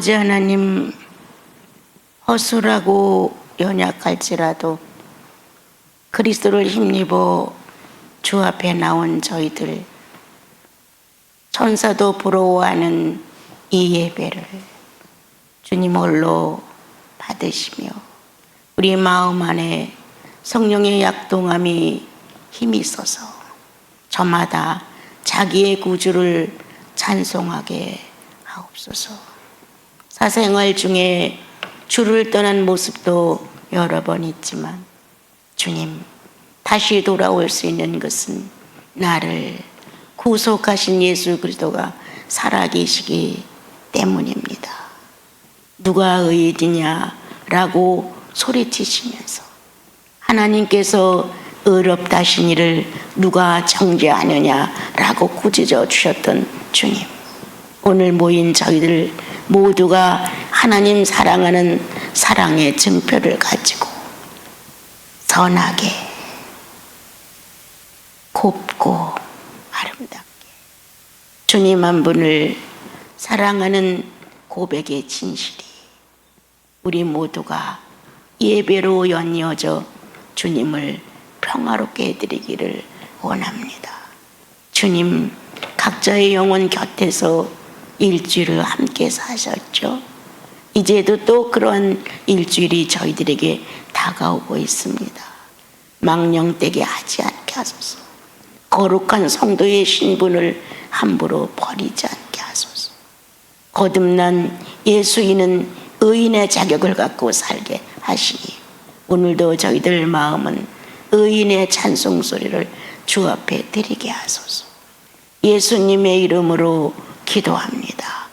아버지 하나님, 허술하고 연약할지라도 그리스도를 힘입어 주 앞에 나온 저희들, 천사도 부러워하는 이 예배를 주님 홀로 받으시며 우리 마음 안에 성령의 약동함이 힘이 있어서 저마다 자기의 구주를 찬송하게 하옵소서. 사생활 중에 주를 떠난 모습도 여러 번 있지만 주님, 다시 돌아올 수 있는 것은 나를 구속하신 예수 그리스도가 살아계시기 때문입니다. 누가 의인이냐라고 소리치시면서 하나님께서 의롭다 하신 이를 누가 정죄하느냐라고 꾸짖어 주셨던 주님, 오늘 모인 저희들 모두가 하나님 사랑하는 사랑의 증표를 가지고 선하게, 곱고 아름답게 주님 한 분을 사랑하는 고백의 진실이 우리 모두가 예배로 연이어져 주님을 평화롭게 해드리기를 원합니다. 주님, 각자의 영혼 곁에서 일주일을 함께 사셨죠. 이제도 또 그러한 일주일이 저희들에게 다가오고 있습니다. 망령되게 하지 않게 하소서. 거룩한 성도의 신분을 함부로 버리지 않게 하소서. 거듭난 예수인은 의인의 자격을 갖고 살게 하시니 오늘도 저희들 마음은 의인의 찬송 소리를 주 앞에 드리게 하소서. 예수님의 이름으로 기도합니다.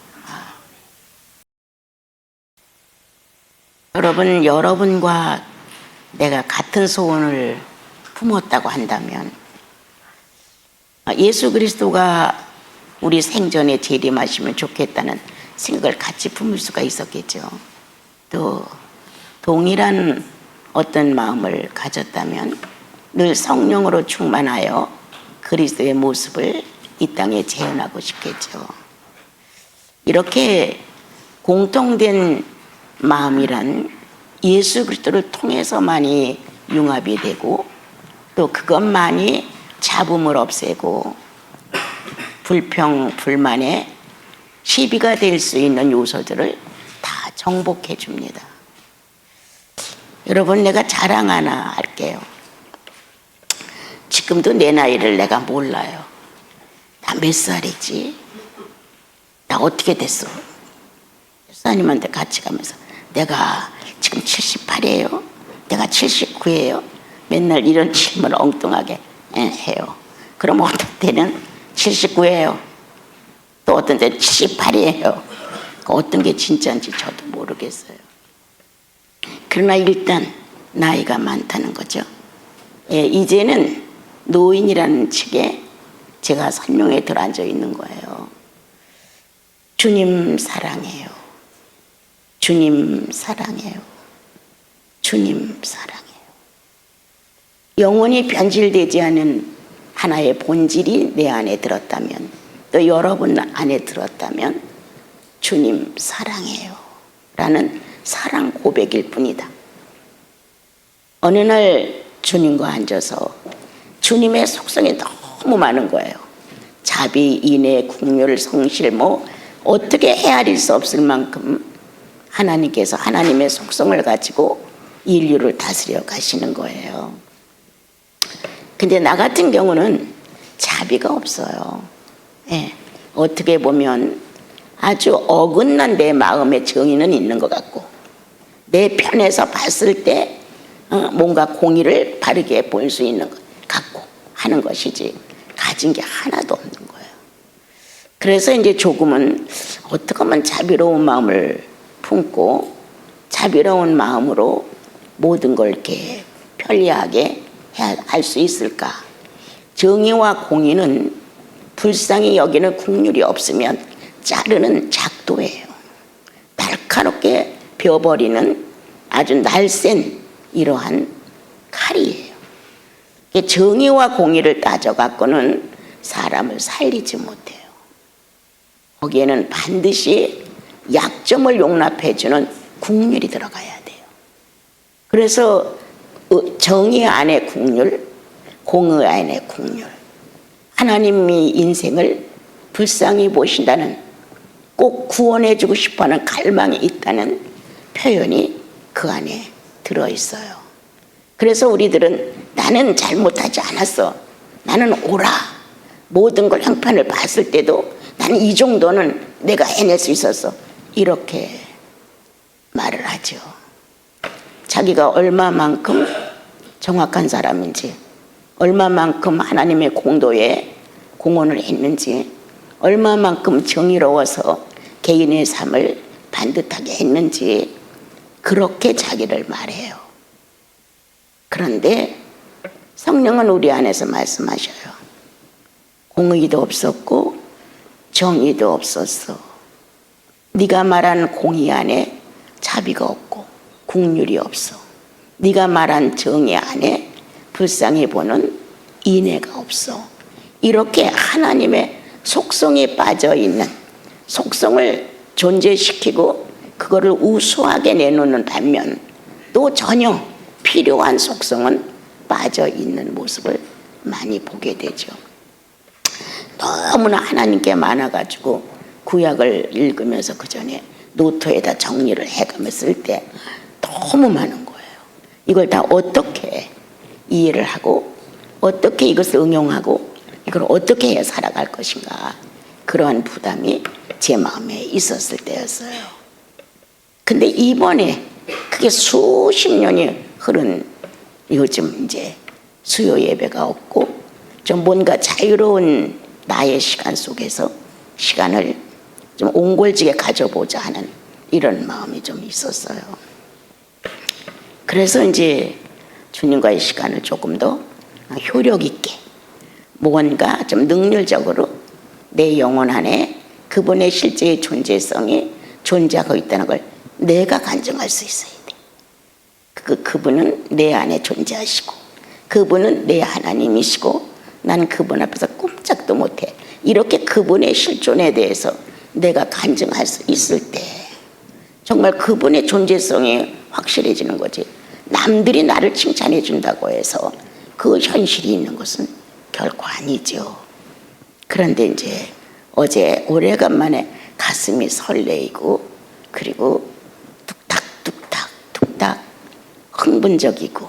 여러분, 여러분과 내가 같은 소원을 품었다고 한다면 예수 그리스도가 우리 생전에 재림하시면 좋겠다는 생각을 같이 품을 수가 있었겠죠. 또 동일한 어떤 마음을 가졌다면 늘 성령으로 충만하여 그리스도의 모습을 이 땅에 재현하고 싶겠죠. 이렇게 공통된 마음이란 예수 그리스도를 통해서만이 융합이 되고 또 그것만이 잡음을 없애고 불평, 불만의 시비가 될 수 있는 요소들을 다 정복해 줍니다. 여러분, 내가 자랑 하나 할게요. 지금도 내 나이를 내가 몰라요. 나 몇 살이지? 나 어떻게 됐어? 목사님한테 같이 가면서 내가 지금 78이에요? 내가 79예요? 맨날 이런 질문을 엉뚱하게 해요. 그럼 어떤 때는 79예요. 또 어떤 때는 78이에요. 어떤 게 진짜인지 저도 모르겠어요. 그러나 일단 나이가 많다는 거죠. 이제는 노인이라는 측에 제가 설명에 들어앉아 있는 거예요. 주님 사랑해요. 주님 사랑해요. 주님 사랑해요. 영원히 변질되지 않은 하나의 본질이 내 안에 들었다면, 또 여러분 안에 들었다면 주님 사랑해요 라는 사랑 고백일 뿐이다. 어느 날 주님과 앉아서 주님의 속성이 너무 많은 거예요. 자비, 인애, 긍휼, 성실, 어떻게 헤아릴 수 없을 만큼 하나님께서 하나님의 속성을 가지고 인류를 다스려 가시는 거예요. 근데 나 같은 경우는 자비가 없어요. 어떻게 보면 아주 어긋난 내 마음의 정의는 있는 것 같고 내 편에서 봤을 때 뭔가 공의를 바르게 볼 수 있는 것 같고 하는 것이지 가진 게 하나도 없는 거예요. 그래서 이제 조금은 어떻게 하면 자비로운 마음을 품고 자비로운 마음으로 모든 걸 이렇게 편리하게 할 수 있을까? 정의와 공의는 불쌍히 여기는 국률이 없으면 자르는 작도예요. 날카롭게 베어버리는 아주 날쌘 이러한 칼이에요. 정의와 공의를 따져갖고는 사람을 살리지 못해요. 거기에는 반드시 약점 약점을 용납해주는 국률이 들어가야 돼요. 그래서 정의 안에 국률, 공의 안에 국률, 하나님이 인생을 불쌍히 보신다는, 꼭 구원해주고 싶어하는 갈망이 있다는 표현이 그 안에 들어있어요. 그래서 우리들은 나는 잘못하지 않았어, 나는 옳아, 모든 걸 형편을 봤을 때도 나는 이 정도는 내가 해낼 수 있었어, 이렇게 말을 하죠. 자기가 얼마만큼 정확한 사람인지, 얼마만큼 하나님의 공도에 공헌을 했는지, 얼마만큼 정의로워서 개인의 삶을 반듯하게 했는지 그렇게 자기를 말해요. 그런데 성령은 우리 안에서 말씀하셔요. 공의도 없었고 정의도 없었어. 네가 말한 공의 안에 자비가 없고 국률이 없어. 네가 말한 정의 안에 불쌍히 보는 인애가 없어. 이렇게 하나님의 속성에 빠져있는, 속성을 존재시키고 그거를 우수하게 내놓는 반면 또 전혀 필요한 속성은 빠져있는 모습을 많이 보게 되죠. 너무나 하나님께 많아가지고 구약을 읽으면서 그 전에 노트에다 정리를 해가며 쓸 때 너무 많은 거예요. 이걸 다 어떻게 이해를 하고 어떻게 이것을 응용하고 이걸 어떻게 해 살아갈 것인가, 그러한 부담이 제 마음에 있었을 때였어요. 근데 이번에 그게 수십 년이 흐른 요즘 이제 수요 예배가 없고 좀 뭔가 자유로운 나의 시간 속에서 시간을 좀 옹골지게 가져보자 하는 이런 마음이 좀 있었어요. 그래서 이제 주님과의 시간을 조금 더 효력 있게, 뭔가 좀 능률적으로 내 영혼 안에 그분의 실제의 존재성이 존재하고 있다는 걸 내가 간증할 수 있어야 돼. 그분은 내 안에 존재하시고 그분은 내 하나님이시고 난 그분 앞에서 꼼짝도 못해. 이렇게 그분의 실존에 대해서 내가 간증할 수 있을 때 정말 그분의 존재성이 확실해지는 거지. 남들이 나를 칭찬해 준다고 해서 그 현실이 있는 것은 결코 아니죠. 그런데 이제 어제 오래간만에 가슴이 설레이고 그리고 뚝딱 흥분적이고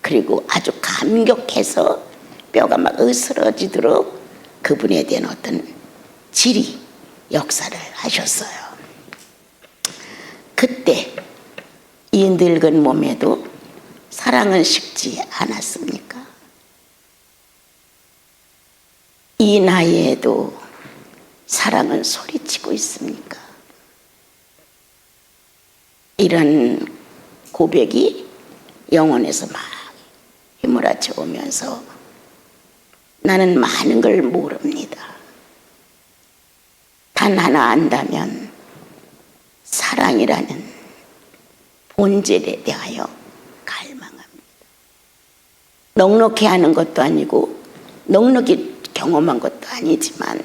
그리고 아주 감격해서 뼈가 막 으스러지도록 그분에 대한 어떤 질이 역사를 하셨어요. 그때 이 늙은 몸에도 사랑은 식지 않았습니까? 이 나이에도 사랑은 소리치고 있습니까? 이런 고백이 영혼에서 막 휘몰아쳐 오면서 나는 많은 걸 모릅니다. 단 하나 안다면 사랑이라는 본질에 대하여 갈망합니다. 넉넉히 하는 것도 아니고 넉넉히 경험한 것도 아니지만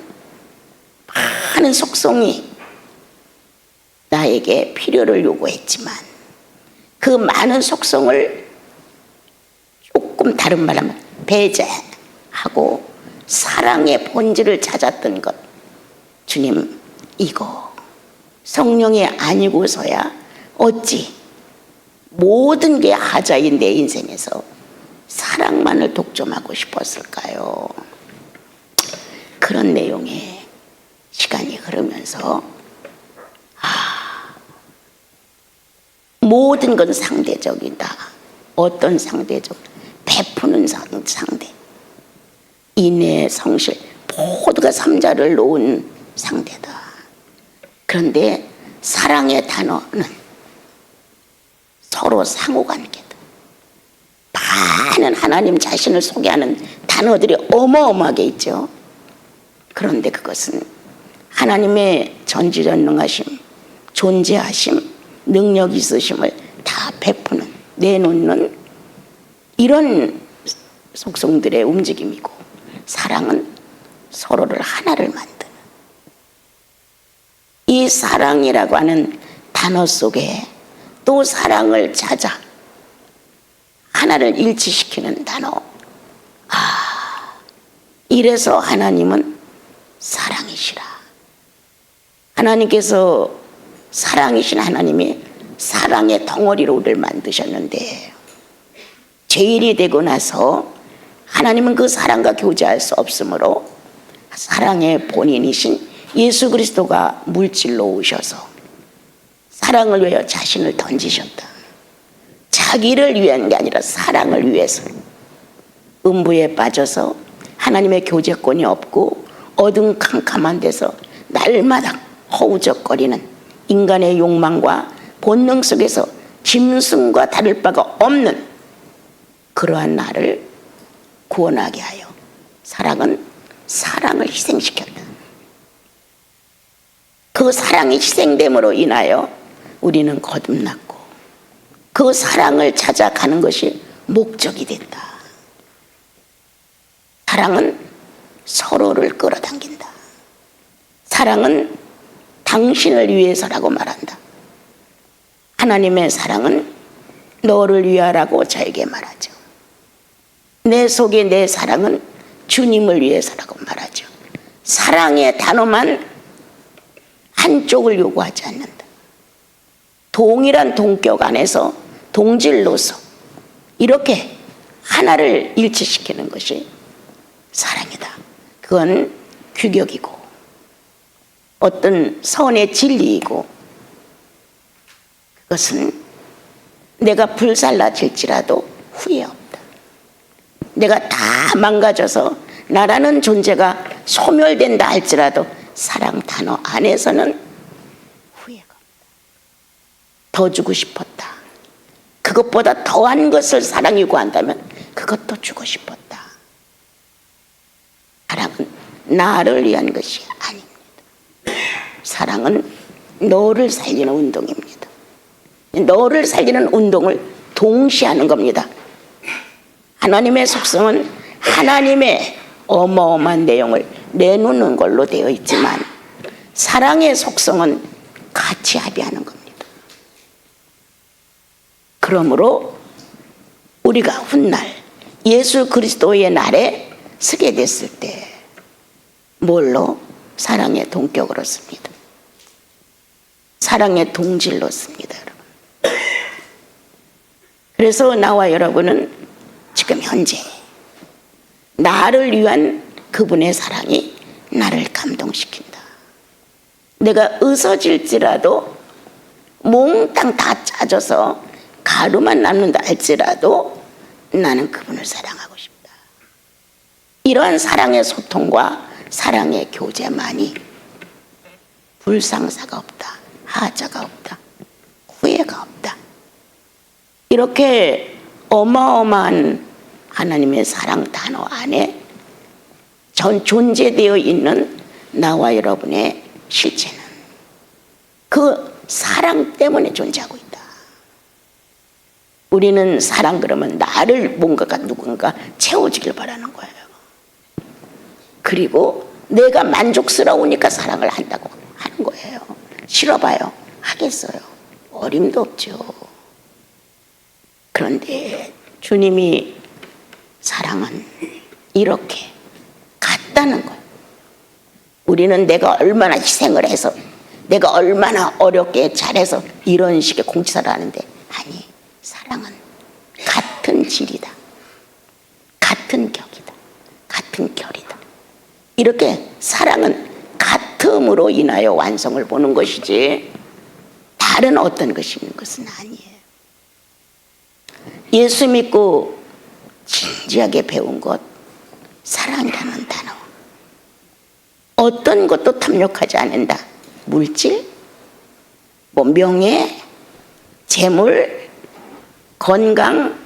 많은 속성이 나에게 필요를 요구했지만 그 많은 속성을 조금 다른 말하면 배제하고 사랑의 본질을 찾았던 것, 주님 이거 성령이 아니고서야 어찌 모든 게 하자인 내 인생에서 사랑만을 독점하고 싶었을까요? 그런 내용의 시간이 흐르면서 모든 건 상대적이다. 어떤 상대적? 베푸는 상대, 인애, 성실 모두가 삼자를 놓은 상대다. 그런데 사랑의 단어는 서로 상호관계다. 많은 하나님 자신을 소개하는 단어들이 어마어마하게 있죠. 그런데 그것은 하나님의 전지전능하심, 존재하심, 능력 있으심을 다 베푸는, 내놓는 이런 속성들의 움직임이고, 사랑은 서로를 하나를 만드는 이 사랑이라고 하는 단어 속에 또 사랑을 찾아 하나를 일치시키는 단어. 이래서 하나님은 사랑이시라. 하나님께서 사랑이신 하나님이 사랑의 덩어리로 우리를 만드셨는데, 죄인이 되고 나서 하나님은 그 사랑과 교제할 수 없으므로 사랑의 본인이신 예수 그리스도가 물질로 오셔서 사랑을 위하여 자신을 던지셨다. 자기를 위한 게 아니라 사랑을 위해서 음부에 빠져서 하나님의 교제권이 없고 어둠캄캄한 데서 날마다 허우적거리는 인간의 욕망과 본능 속에서 짐승과 다를 바가 없는 그러한 나를 구원하게 하여 사랑은 사랑을 희생시켰다. 그 사랑이 희생됨으로 인하여 우리는 거듭났고 그 사랑을 찾아가는 것이 목적이 됐다. 사랑은 서로를 끌어당긴다. 사랑은 당신을 위해서라고 말한다. 하나님의 사랑은 너를 위하라고 저에게 말하죠. 내 속에 내 사랑은 주님을 위해서라고 말하죠. 사랑의 단어만 한쪽을 요구하지 않는다. 동일한 동격 안에서 동질로서 이렇게 하나를 일치시키는 것이 사랑이다. 그건 규격이고 어떤 선의 진리이고, 그것은 내가 불살라질지라도 후회 없다. 내가 다 망가져서 나라는 존재가 소멸된다 할지라도 사랑 단어 안에서는 후회가 없다. 더 주고 싶었다. 그것보다 더한 것을 사랑이 구한다면 그것도 주고 싶었다. 사랑은 나를 위한 것이 아닙니다. 사랑은 너를 살리는 운동입니다. 너를 살리는 운동을 동시에 하는 겁니다. 하나님의 속성은 하나님의 어마어마한 내용을 내놓는 걸로 되어 있지만 사랑의 속성은 같이 합의하는 겁니다. 그러므로 우리가 훗날 예수 그리스도의 날에 서게 됐을 때 뭘로? 사랑의 동격으로 씁니다. 사랑의 동질로 씁니다, 여러분. 그래서 나와 여러분은 지금 현재 나를 위한 그분의 사랑이 나를 감동시킨다. 내가 으서질지라도 몽땅 다 짜져서 가루만 남는다 할지라도 나는 그분을 사랑하고 싶다. 이러한 사랑의 소통과 사랑의 교제만이 불상사가 없다, 하자가 없다, 후회가 없다. 이렇게 어마어마한 하나님의 사랑 단어 안에 전 존재되어 있는 나와 여러분의 실체는 그 사랑 때문에 존재하고 있다. 우리는 사랑 그러면 나를 뭔가가 누군가 채워주길 바라는 거예요. 그리고 내가 만족스러우니까 사랑을 한다고 하는 거예요. 싫어봐요. 하겠어요. 어림도 없죠. 그런데 주님이 사랑은 이렇게 같다는 거예요. 우리는 내가 얼마나 희생을 해서 내가 얼마나 어렵게 잘해서 이런 식의 공치사를 하는데, 아니, 사랑은 같은 질이다. 같은 격이다. 같은 결이다. 이렇게 사랑은 같음으로 인하여 완성을 보는 것이지 다른 어떤 것이 있는 것은 아니에요. 예수 믿고 진지하게 배운 것, 사랑이라는 단어. 어떤 것도 탐욕하지 않는다. 물질, 명예, 재물, 건강,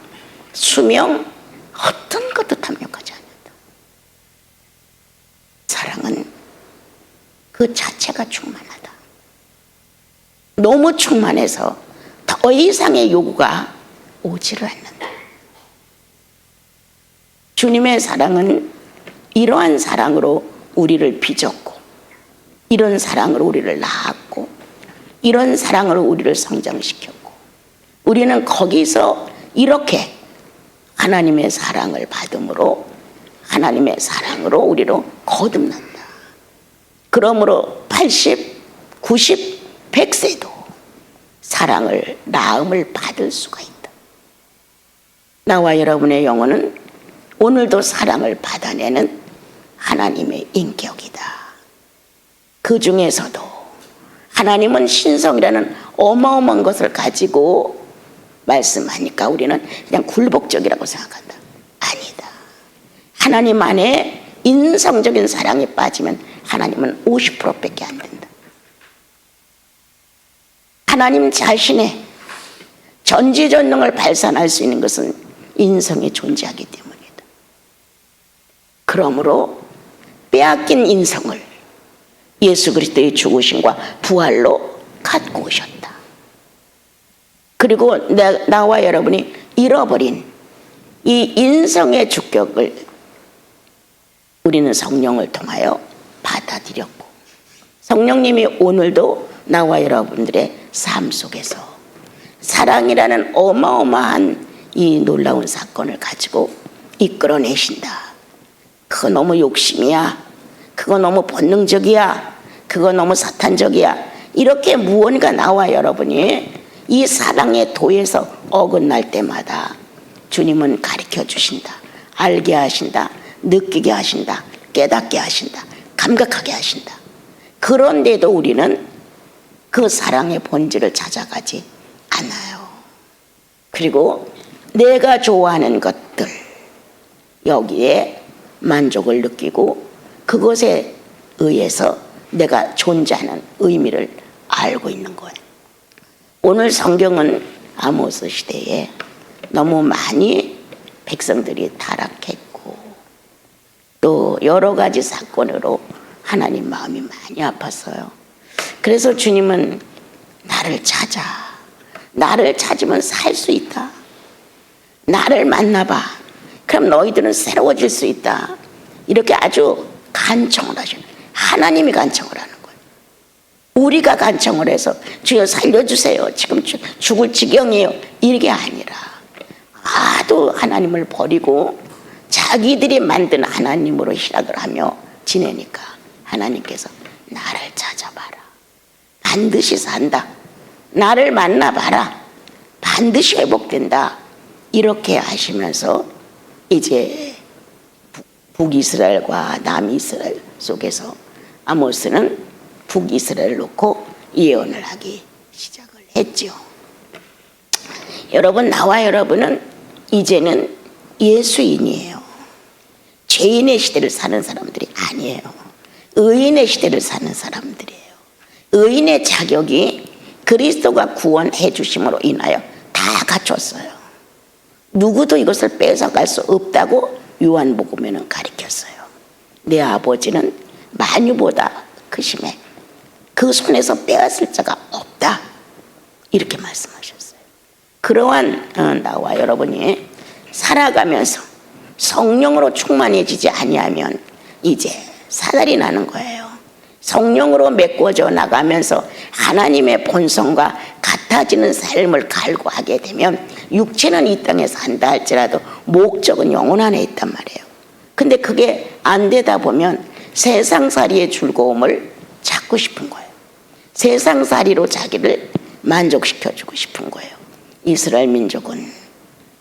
수명, 어떤 것도 탐욕하지 않는다. 사랑은 그 자체가 충만하다. 너무 충만해서 더 이상의 요구가 오지를 않는다. 주님의 사랑은 이러한 사랑으로 우리를 빚었고, 이런 사랑으로 우리를 낳았고, 이런 사랑으로 우리를 성장시켰고, 우리는 거기서 이렇게 하나님의 사랑을 받음으로 하나님의 사랑으로 우리로 거듭난다. 그러므로 80, 90, 100세도 사랑을, 나음을 받을 수가 있다. 나와 여러분의 영혼은 오늘도 사랑을 받아내는 하나님의 인격이다. 그 중에서도 하나님은 신성이라는 어마어마한 것을 가지고 말씀하니까 우리는 그냥 굴복적이라고 생각한다. 아니다. 하나님 안에 인성적인 사랑에 빠지면 하나님은 50%밖에 안 된다. 하나님 자신의 전지전능을 발산할 수 있는 것은 인성이 존재하기 때문이다. 그러므로 빼앗긴 인성을 예수 그리스도의 죽으심과 부활로 갖고 오셨다. 그리고 나와 여러분이 잃어버린 이 인성의 주격을 우리는 성령을 통하여 받아들였고, 성령님이 오늘도 나와 여러분들의 삶 속에서 사랑이라는 어마어마한 이 놀라운 사건을 가지고 이끌어내신다. 그거 너무 욕심이야, 그거 너무 본능적이야, 그거 너무 사탄적이야, 이렇게 무언가 나와 여러분이 이 사랑의 도에서 어긋날 때마다 주님은 가르쳐 주신다. 알게 하신다. 느끼게 하신다. 깨닫게 하신다. 감각하게 하신다. 그런데도 우리는 그 사랑의 본질을 찾아가지 않아요. 그리고 내가 좋아하는 것들, 여기에 만족을 느끼고 그것에 의해서 내가 존재하는 의미를 알고 있는 거예요. 오늘 성경은 아모스 시대에 너무 많이 백성들이 타락했고 또 여러 가지 사건으로 하나님 마음이 많이 아팠어요. 그래서 주님은 나를 찾아. 나를 찾으면 살 수 있다. 나를 만나봐. 그럼 너희들은 새로워질 수 있다. 이렇게 아주 간청을 하셔요. 하나님이 간청을 하는 거예요. 우리가 간청을 해서 주여 살려주세요. 지금 죽을 지경이에요. 이게 아니라 하도 하나님을 버리고 자기들이 만든 하나님으로 희락을 하며 지내니까 하나님께서 나를 찾아봐라. 반드시 산다. 나를 만나봐라. 반드시 회복된다. 이렇게 하시면서 이제 북이스라엘과 남이스라엘 속에서 아모스는 북이스라엘을 놓고 예언을 하기 시작을 했죠. 여러분, 나와 여러분은 이제는 예수인이에요. 죄인의 시대를 사는 사람들이 아니에요. 의인의 시대를 사는 사람들이에요. 의인의 자격이 그리스도가 구원해 주심으로 인하여 다 갖췄어요. 누구도 이것을 뺏어갈 수 없다고 요한복음에는 가르쳤어요. 내 아버지는 만유보다 크심에 그 손에서 빼앗을 자가 없다. 이렇게 말씀하셨어요. 그러한 나와 여러분이 살아가면서 성령으로 충만해지지 아니하면 이제 사달이 나는 거예요. 성령으로 메꿔져 나가면서 하나님의 본성과 같아지는 삶을 갈구하게 되면 육체는 이 땅에 산다 할지라도 목적은 영혼 안에 있단 말이에요. 근데 그게 안 되다 보면 세상살이의 즐거움을 찾고 싶은 거예요. 세상살이로 자기를 만족시켜주고 싶은 거예요. 이스라엘 민족은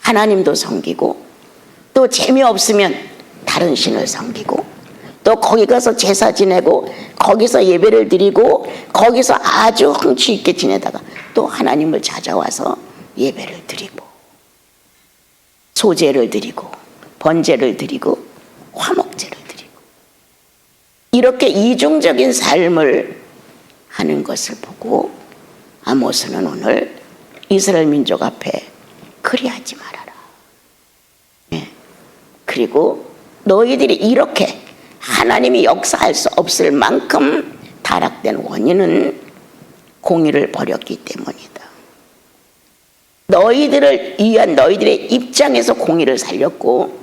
하나님도 섬기고 또 재미없으면 다른 신을 섬기고 또 거기 가서 제사 지내고 거기서 예배를 드리고 거기서 아주 흥취 있게 지내다가 또 하나님을 찾아와서 예배를 드리고 소제를 드리고 번제를 드리고 화목제를 드리고 이렇게 이중적인 삶을 하는 것을 보고 아모스는 오늘 이스라엘 민족 앞에 그리하지 말아라. 네. 그리고 너희들이 이렇게 하나님이 역사할 수 없을 만큼 타락된 원인은 공의를 버렸기 때문이다. 너희들을 위한 너희들의 입장에서 공의를 살렸고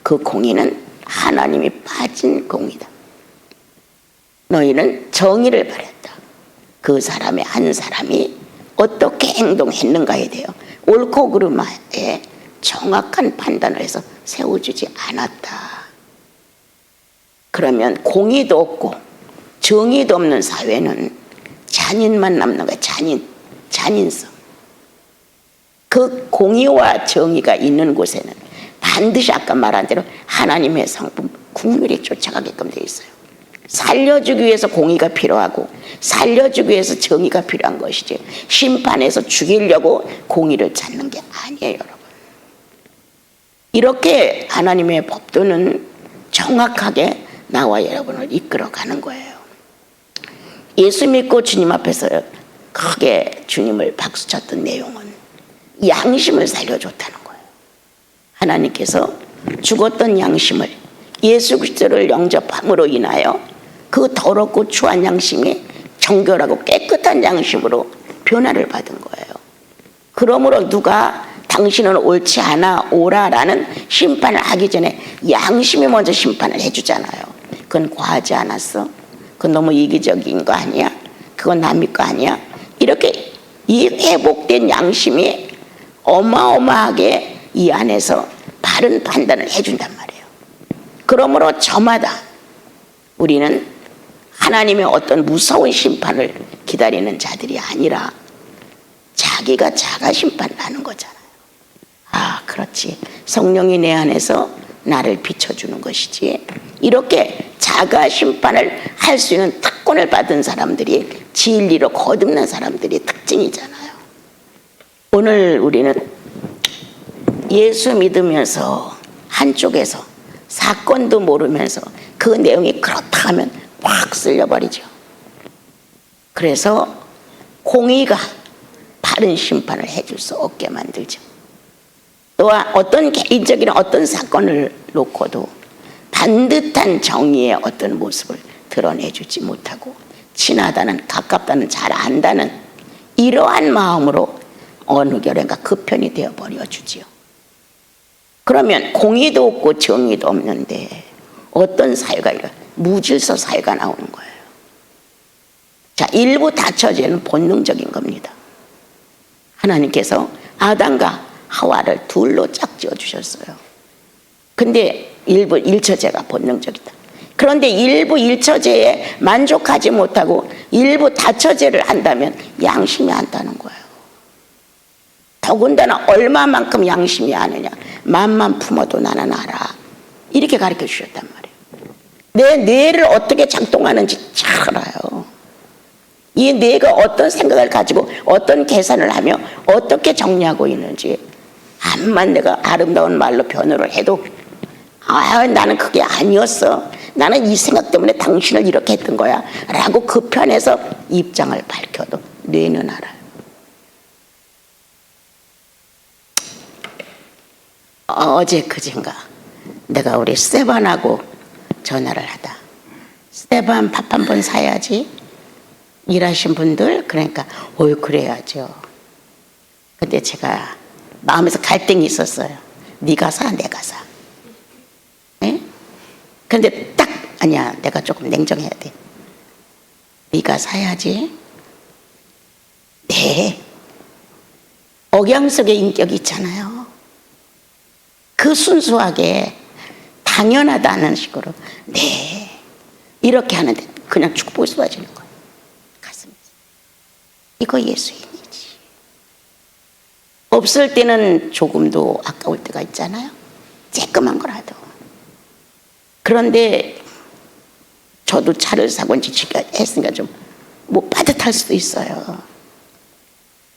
그 공의는 하나님이 빠진 공의다. 너희는 정의를 버렸다. 그 사람의 한 사람이 어떻게 행동했는가에 대해 옳고 그름에 정확한 판단을 해서 세워주지 않았다. 그러면 공의도 없고 정의도 없는 사회는 잔인만 남는 거야. 잔인성. 그 공의와 정의가 있는 곳에는 반드시 아까 말한 대로 하나님의 성품, 국률이 쫓아가게끔 돼 있어요. 살려주기 위해서 공의가 필요하고 살려주기 위해서 정의가 필요한 것이지 심판해서 죽이려고 공의를 찾는 게 아니에요, 여러분. 이렇게 하나님의 법도는 정확하게 나와 여러분을 이끌어가는 거예요. 예수 믿고 주님 앞에서 크게 주님을 박수쳤던 내용은 양심을 살려줬다는 거예요. 하나님께서 죽었던 양심을 예수 그리스도를 영접함으로 인하여 그 더럽고 추한 양심이 정결하고 깨끗한 양심으로 변화를 받은 거예요. 그러므로 누가 당신은 옳지 않아 오라라는 심판을 하기 전에 양심이 먼저 심판을 해주잖아요. 그건 과하지 않았어? 그건 너무 이기적인 거 아니야? 그건 남의 거 아니야? 이렇게 이 회복된 양심이 어마어마하게 이 안에서 바른 판단을 해준단 말이에요. 그러므로 저마다 우리는 하나님의 어떤 무서운 심판을 기다리는 자들이 아니라 자기가 자가 심판을 하는 거잖아요. 아, 그렇지. 성령이 내 안에서 나를 비춰주는 것이지. 이렇게 자가 심판을 할 수 있는 특권을 받은 사람들이 진리로 거듭난 사람들이 특징이잖아요. 오늘 우리는 예수 믿으면서 한쪽에서 사건도 모르면서 그 내용이 그렇다 하면 확 쓸려버리죠. 그래서 공의가 바른 심판을 해줄 수 없게 만들죠. 또한 어떤 개인적인 어떤 사건을 놓고도 반듯한 정의의 어떤 모습을 드러내주지 못하고 친하다는, 가깝다는, 잘 안다는 이러한 마음으로 어느 결연가 그 편이 되어버려 주지요. 그러면 공의도 없고 정의도 없는데 어떤 사회가 이런 무질서 사회가 나오는 거예요. 자, 일부 다처제는 본능적인 겁니다. 하나님께서 아담과 하와를 둘로 짝지어 주셨어요. 근데 일부 일처제가 본능적이다. 그런데 일부 일처제에 만족하지 못하고 일부 다처제를 한다면 양심이 안다는 거예요. 더군다나 얼마만큼 양심이 아느냐. 맘만 품어도 나는 알아. 이렇게 가르쳐 주셨단 말이에요. 내 뇌를 어떻게 작동하는지 잘 알아요. 이 뇌가 어떤 생각을 가지고 어떤 계산을 하며 어떻게 정리하고 있는지 암만 내가 아름다운 말로 변호를 해도 나는 그게 아니었어. 나는 이 생각 때문에 당신을 이렇게 했던 거야 라고 그 편에서 입장을 밝혀도 뇌는 알아요. 어제 그젠가 내가 우리 스테반하고 전화를 하다. 스테반 밥 한 번 사야지. 일하신 분들 그러니까 그래야죠. 근데 제가 마음에서 갈등이 있었어요. 네가 사 내가 사. 네? 근데 딱 아니야 내가 조금 냉정해야 돼. 네가 사야지. 네. 억양 속에 인격이 있잖아요. 그 순수하게 당연하다는 식으로 네 이렇게 하는데 그냥 축복이 쏟아지는 거예요. 가슴에서. 이거 예수인이지. 없을 때는 조금도 아까울 때가 있잖아요. 쬐끔한 거라도. 그런데 저도 차를 사고 했으니까 좀 뭐 빠듯할 수도 있어요.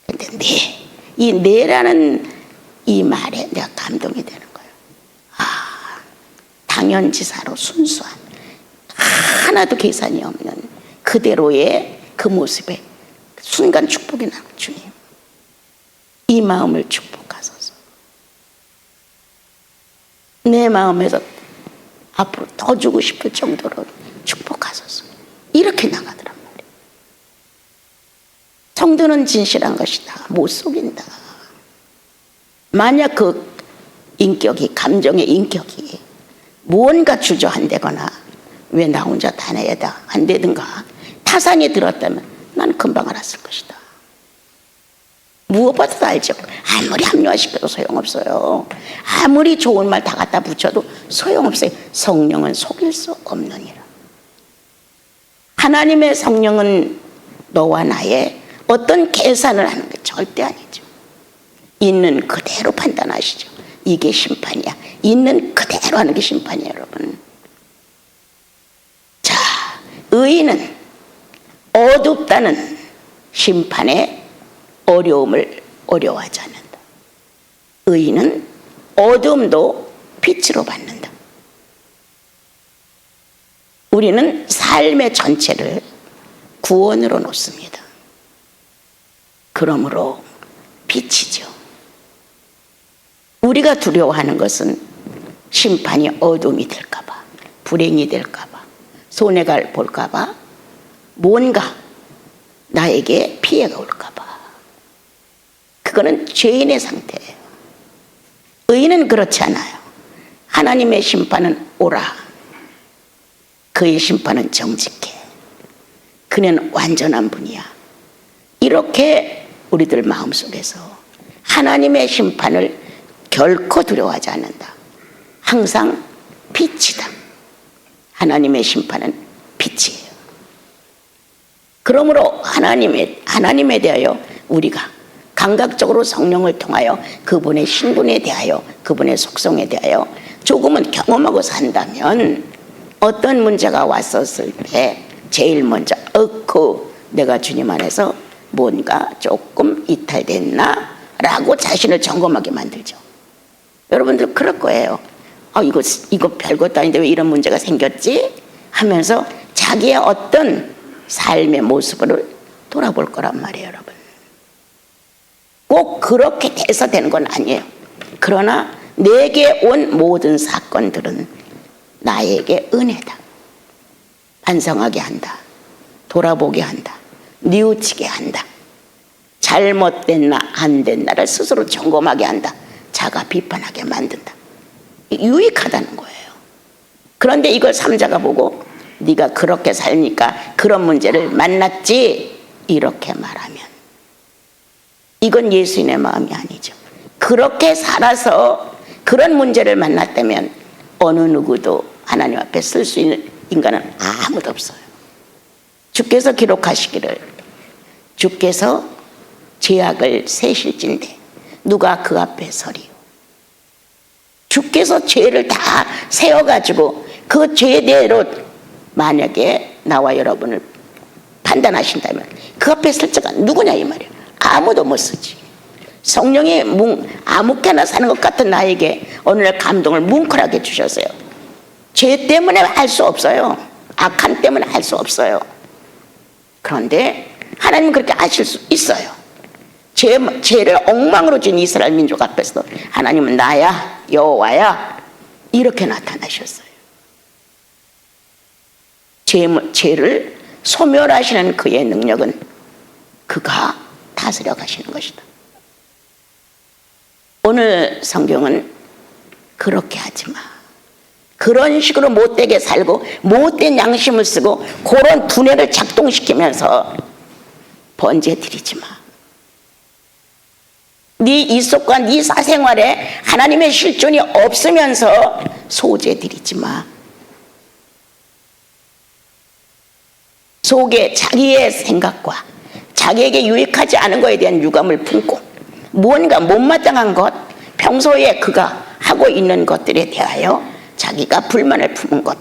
근데 네, 이 네라는 이 말에 내가 감동이 되는 거예요. 아, 당연지사로 순수한 하나도 계산이 없는 그대로의 그 모습에 순간 축복이 나는 주님. 이 마음을 축복하소서. 내 마음에서 앞으로 더 주고 싶을 정도로 축복하소서. 이렇게 나가더란 말이에요. 성도는 진실한 것이다. 못 속인다. 만약 그 인격이 감정의 인격이 무언가 주저한다거나 왜 나 혼자 다 내다 안 되든가 타산이 들었다면 난 금방 알았을 것이다. 무엇보다도 알죠. 아무리 합리화시켜도 소용없어요. 아무리 좋은 말 다 갖다 붙여도 소용없어요. 성령은 속일 수 없느니라. 하나님의 성령은 너와 나의 어떤 계산을 하는 게 절대 아니죠. 있는 그대로 판단하시죠. 이게 심판이야. 있는 그대로 하는 게 심판이에요, 여러분. 자, 의인은 어둡다는 심판의 어려움을 어려워하지 않는다. 의인은 어둠도 빛으로 받는다. 우리는 삶의 전체를 구원으로 놓습니다. 그러므로 빛이죠. 우리가 두려워하는 것은 심판이 어둠이 될까봐, 불행이 될까봐, 손해가 볼까봐, 뭔가 나에게 피해가 올까봐. 그거는 죄인의 상태예요. 의인은 그렇지 않아요. 하나님의 심판은 오라. 그의 심판은 정직해. 그는 완전한 분이야. 이렇게 우리들 마음속에서 하나님의 심판을 결코 두려워하지 않는다. 항상 빛이다. 하나님의 심판은 빛이에요. 그러므로 하나님에 대하여 우리가 감각적으로 성령을 통하여 그분의 신분에 대하여, 그분의 속성에 대하여 조금은 경험하고 산다면 어떤 문제가 왔었을 때 제일 먼저 내가 주님 안에서 뭔가 조금 이탈됐나? 라고 자신을 점검하게 만들죠. 여러분들 그럴 거예요. 이거 별것도 아닌데 왜 이런 문제가 생겼지? 하면서 자기의 어떤 삶의 모습을 돌아볼 거란 말이에요, 여러분. 꼭 그렇게 돼서 되는 건 아니에요. 그러나 내게 온 모든 사건들은 나에게 은혜다. 반성하게 한다. 돌아보게 한다. 뉘우치게 한다. 잘못됐나 안 됐나를 스스로 점검하게 한다. 자가 비판하게 만든다. 유익하다는 거예요. 그런데 이걸 삼자가 보고 네가 그렇게 살니까 그런 문제를 만났지, 이렇게 말하면 이건 예수님의 마음이 아니죠. 그렇게 살아서 그런 문제를 만났다면 어느 누구도 하나님 앞에 쓸 수 있는 인간은 아무도 없어요. 주께서 기록하시기를 주께서 죄악을 세실진데 누가 그 앞에 서리요. 주께서 죄를 다 세워가지고 그 죄대로 만약에 나와 여러분을 판단하신다면 그 앞에 설 자가 누구냐 이 말이에요. 아무도 못 쓰지. 성령이 아무렇게나 사는 것 같은 나에게 어느 날 감동을 뭉클하게 주셨어요. 죄 때문에 할 수 없어요. 악한 때문에 할 수 없어요. 그런데 하나님은 그렇게 하실 수 있어요. 죄를 엉망으로 진 이스라엘 민족 앞에서도 하나님은 나야 여호와야 이렇게 나타나셨어요. 죄를 소멸하시는 그의 능력은 그가 다스려 가시는 것이다. 오늘 성경은 그렇게 하지 마. 그런 식으로 못되게 살고 못된 양심을 쓰고 그런 두뇌를 작동시키면서 번제 드리지 마. 네 이속과 네 사생활에 하나님의 실존이 없으면서 소제 드리지 마. 속에 자기의 생각과 자기에게 유익하지 않은 것에 대한 유감을 품고 무언가 못마땅한 것, 평소에 그가 하고 있는 것들에 대하여 자기가 불만을 품은 것,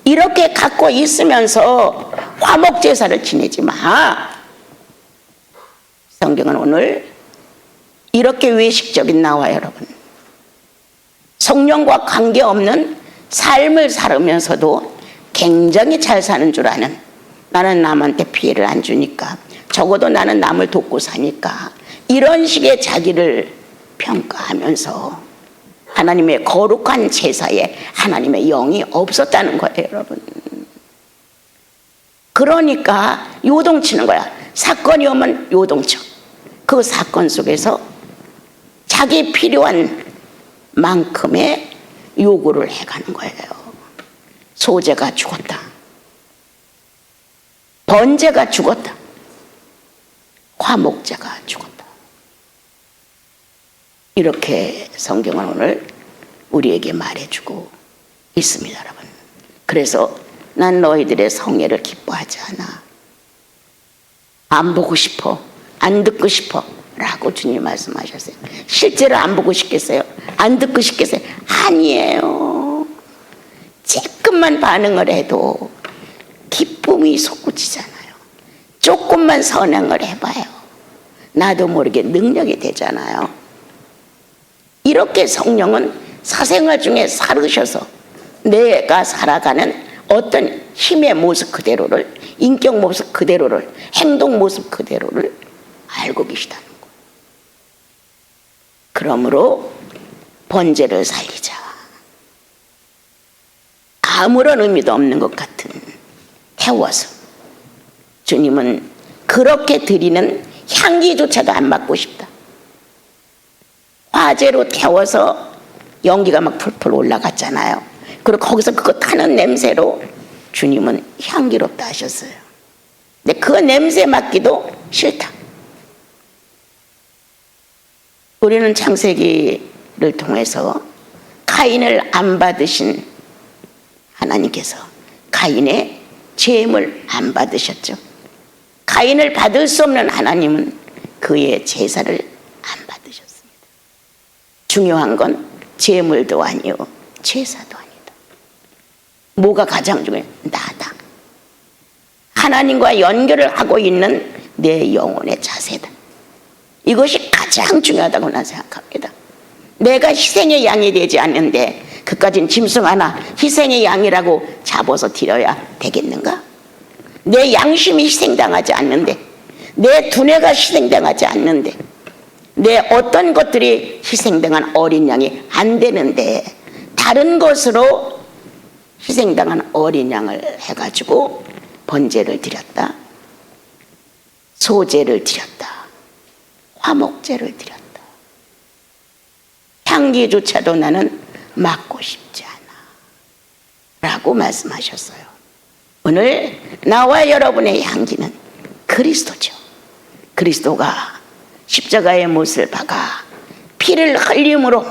이렇게 갖고 있으면서 화목제사를 지내지 마. 성경은 오늘 이렇게 외식적인 나와 여러분, 성령과 관계없는 삶을 살으면서도 굉장히 잘 사는 줄 아는, 나는 남한테 피해를 안 주니까, 적어도 나는 남을 돕고 사니까, 이런 식의 자기를 평가하면서 하나님의 거룩한 제사에 하나님의 영이 없었다는 거예요, 여러분. 그러니까 요동치는 거야. 사건이 오면 요동쳐. 그 사건 속에서 자기 필요한 만큼의 요구를 해가는 거예요. 소제가 죽었다. 번제가 죽었다. 화목제가 죽었다. 이렇게 성경은 오늘 우리에게 말해주고 있습니다, 여러분. 그래서 난 너희들의 성례를 기뻐하지 않아. 안 보고 싶어, 안 듣고 싶어 라고 주님 말씀하셨어요. 실제로 안 보고 싶겠어요? 안 듣고 싶겠어요? 아니에요. 조금만 반응을 해도 기쁨이 솟구치잖아요. 조금만 선행을 해봐요. 나도 모르게 능력이 되잖아요. 이렇게 성령은 사생활 중에 살으셔서 내가 살아가는 어떤 힘의 모습 그대로를, 인격 모습 그대로를, 행동 모습 그대로를 알고 계시다는 거예요. 그러므로 번제를 살리자. 아무런 의미도 없는 것 같은 태워서 주님은 그렇게 드리는 향기조차도 안 맡고 싶다. 화재로 태워서 연기가 막 풀풀 올라갔잖아요. 그리고 거기서 그거 타는 냄새로 주님은 향기롭다 하셨어요. 근데 그 냄새 맡기도 싫다. 우리는 창세기를 통해서 가인을 안 받으신 하나님께서 가인의 제물 안 받으셨죠. 가인을 받을 수 없는 하나님은 그의 제사를 안 받으셨습니다. 중요한 건 제물도 아니요 제사도 아니다. 뭐가 가장 중요해? 나다. 하나님과 연결을 하고 있는 내 영혼의 자세다. 이것이 가장 중요하다고 난 생각합니다. 내가 희생의 양이 되지 않는데 그까진 짐승 하나 희생의 양이라고 잡아서 드려야 되겠는가? 내 양심이 희생당하지 않는데, 내 두뇌가 희생당하지 않는데, 내 어떤 것들이 희생당한 어린 양이 안 되는데 다른 것으로 희생당한 어린 양을 해가지고 번제를 드렸다, 소제를 드렸다, 화목제를 드렸다. 향기조차도 나는 맡고 싶지 않아 라고 말씀하셨어요. 오늘 나와 여러분의 향기는 그리스도죠. 그리스도가 십자가의 못을 박아 피를 흘림으로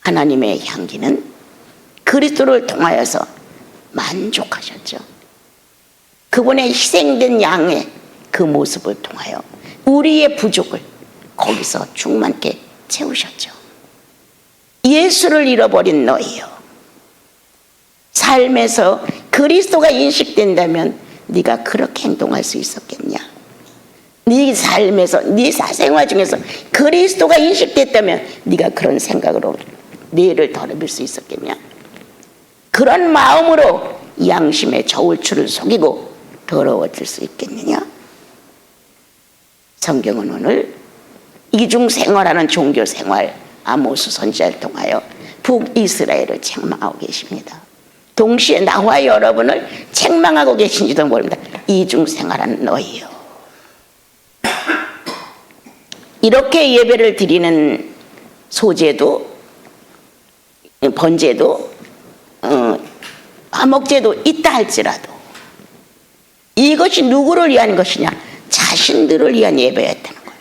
하나님의 향기는 그리스도를 통하여서 만족하셨죠. 그분의 희생된 양의 그 모습을 통하여 우리의 부족을 거기서 충만케 채우셨죠. 예수를 잃어버린 너희요, 삶에서 그리스도가 인식된다면 네가 그렇게 행동할 수 있었겠냐? 네 삶에서, 네 사생활 중에서 그리스도가 인식됐다면 네가 그런 생각으로 뇌를 더럽힐 수 있었겠냐? 그런 마음으로 양심의 저울추를 속이고 더러워질 수 있겠느냐? 성경은 오늘 이중생활하는 종교생활 아모스 선지자를 통하여 북이스라엘을 책망하고 계십니다. 동시에 나와 여러분을 책망하고 계신지도 모릅니다. 이중생활하는 너희요. 이렇게 예배를 드리는 소제도, 번제도, 화목제도 있다 할지라도 이것이 누구를 위한 것이냐? 자신들을 위한 예배였다는 거예요.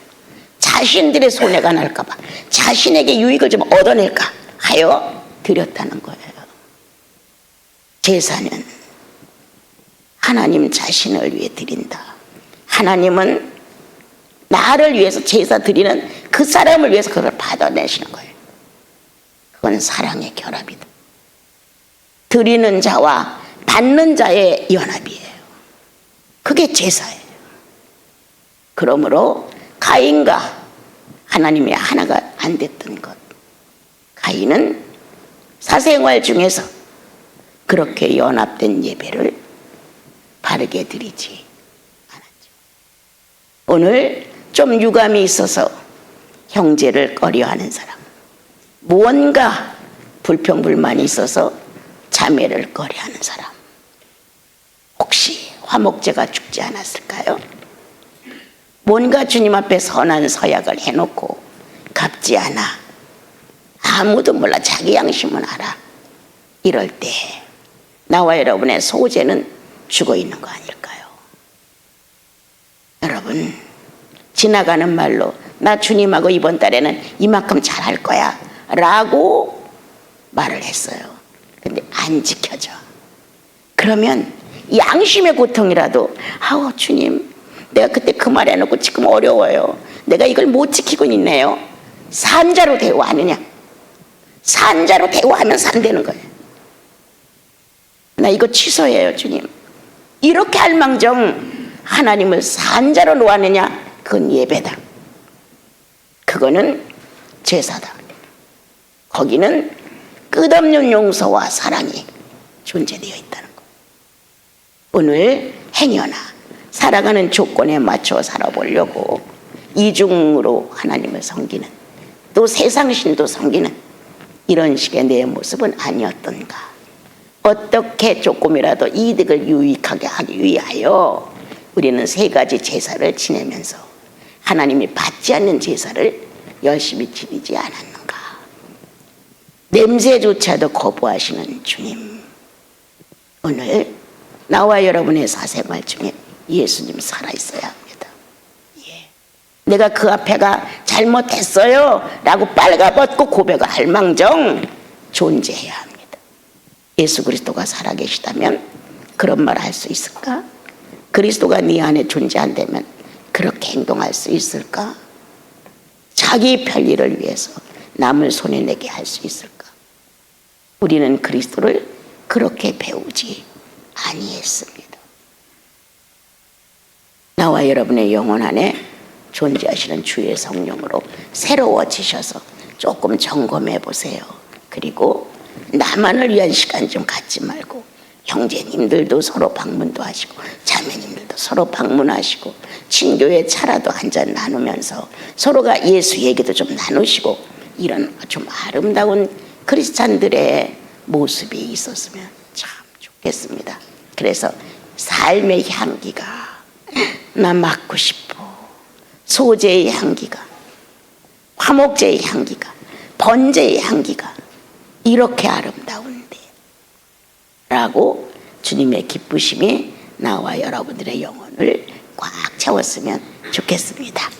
자신들의 손해가 날까 봐, 자신에게 유익을 좀 얻어낼까 하여 드렸다는 거예요. 제사는 하나님 자신을 위해 드린다. 하나님은 나를 위해서 제사 드리는 그 사람을 위해서 그걸 받아내시는 거예요. 그건 사랑의 결합이다. 드리는 자와 받는 자의 연합이에요. 그게 제사예요. 그러므로 가인과 하나님이 하나가 안 됐던 것, 가인은 사생활 중에서 그렇게 연합된 예배를 바르게 드리지 않았죠. 오늘 좀 유감이 있어서 형제를 꺼려하는 사람, 무언가 불평불만이 있어서 자매를 꺼려하는 사람, 혹시 화목제가 죽지 않았을까요? 뭔가 주님 앞에 선한 서약을 해놓고 갚지 않아, 아무도 몰라, 자기 양심은 알아, 이럴 때 나와 여러분의 소제는 죽어 있는 거 아닐까요? 여러분, 지나가는 말로 나 주님하고 이번 달에는 이만큼 잘할 거야 라고 말을 했어요. 근데 안 지켜져. 그러면 양심의 고통이라도 아우 주님 내가 그때 그 말 해놓고 지금 어려워요. 내가 이걸 못 지키고 있네요. 산자로 대우하느냐? 산자로 대우하면 산다는 거예요. 나 이거 취소해요 주님. 이렇게 할 망정 하나님을 산자로 놓았느냐? 그건 예배다. 그거는 제사다. 거기는 끝없는 용서와 사랑이 존재되어 있다는 거. 오늘 행여나 살아가는 조건에 맞춰 살아보려고 이중으로 하나님을 섬기는 또 세상신도 섬기는 이런 식의 내 모습은 아니었던가. 어떻게 조금이라도 이득을 유익하게 하기 위하여 우리는 세 가지 제사를 지내면서 하나님이 받지 않는 제사를 열심히 지니지 않았는가. 냄새조차도 거부하시는 주님, 오늘 나와 여러분의 사생활 중에 예수님 살아있어야 합니다. 내가 그 앞에가 잘못했어요 라고 빨가벗고 고백을 할 망정 존재해야 합니다. 예수 그리스도가 살아계시다면 그런 말 할 수 있을까? 그리스도가 네 안에 존재한다면 그렇게 행동할 수 있을까? 자기 편리를 위해서 남을 손해내게 할 수 있을까? 우리는 그리스도를 그렇게 배우지 아니했습니다. 나와 여러분의 영혼 안에 존재하시는 주의 성령으로 새로워지셔서 조금 점검해 보세요. 그리고 나만을 위한 시간 좀 갖지 말고 형제님들도 서로 방문도 하시고 자매님들도 서로 방문하시고 친교회 차라도 한잔 나누면서 서로가 예수 얘기도 좀 나누시고 이런 좀 아름다운 크리스찬들의 모습이 있었으면 참 좋겠습니다. 그래서 삶의 향기가 나 맡고 싶어. 소재의 향기가, 화목제의 향기가, 번제의 향기가 이렇게 아름다운데 라고 주님의 기쁘심이 나와 여러분들의 영혼을 꽉 채웠으면 좋겠습니다.